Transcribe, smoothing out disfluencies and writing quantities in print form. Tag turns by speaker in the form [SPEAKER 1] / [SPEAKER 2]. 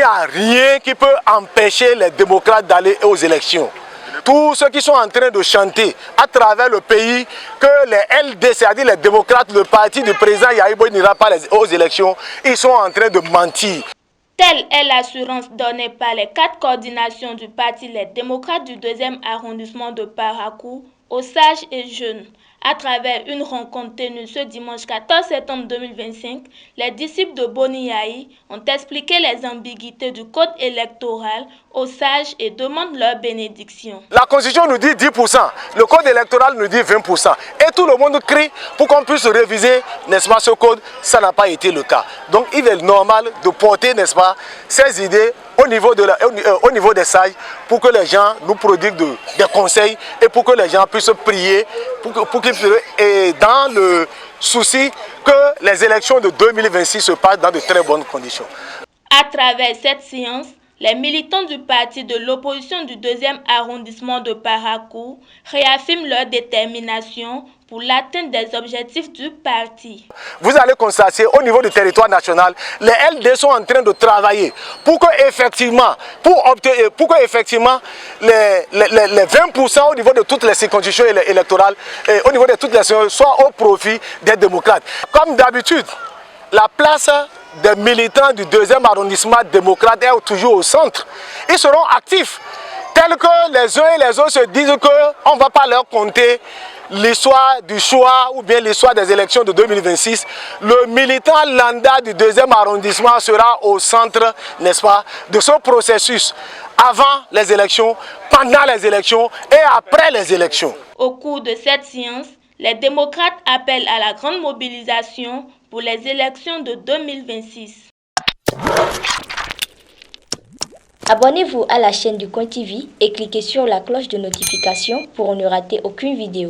[SPEAKER 1] a rien qui peut empêcher les démocrates d'aller aux élections. Tous ceux qui sont en train de chanter à travers le pays que les LD, c'est-à-dire les démocrates, le parti du président Yahya Boy n'ira pas aux élections, ils sont en train de mentir.
[SPEAKER 2] Telle est l'assurance donnée par les 4 coordinations du parti Les Démocrates du 2e arrondissement de Parakou aux sages et jeunes. À travers une rencontre tenue ce dimanche 14 septembre 2025, les disciples de Boni Yahi ont expliqué les ambiguïtés du code électoral aux sages et demandent leur bénédiction.
[SPEAKER 1] La Constitution nous dit 10%, le code électoral nous dit 20%. Et tout le monde crie pour qu'on puisse réviser, n'est-ce pas, ce code. Ça n'a pas été le cas. Donc il est normal de porter, n'est-ce pas, ces idées au niveau des sages pour que les gens nous prodiguent des conseils et pour que les gens puissent prier, et dans le souci que les élections de 2026 se passent dans de très bonnes conditions.
[SPEAKER 2] À travers cette séance, les militants du parti de l'opposition du 2e arrondissement de Parakou réaffirment leur détermination pour l'atteinte des objectifs du parti.
[SPEAKER 1] Vous allez constater au niveau du territoire national, les LD sont en train de travailler pour que effectivement, les 20% au niveau de toutes les circonscriptions électorales, au niveau de toutes les soient au profit des démocrates. Comme d'habitude, la place des militants du 2e arrondissement démocrate est toujours au centre. Ils seront actifs, tels que les uns et les autres se disent qu'on ne va pas leur compter l'histoire du choix ou bien l'histoire des élections de 2026. Le militant lambda du 2e arrondissement sera au centre, n'est-ce pas, de ce processus avant les élections, pendant les élections et après les élections.
[SPEAKER 2] Au cours de cette séance, les démocrates appellent à la grande mobilisation pour les élections de 2026.
[SPEAKER 3] Abonnez-vous à la chaîne du Coin TV et cliquez sur la cloche de notification pour ne rater aucune vidéo.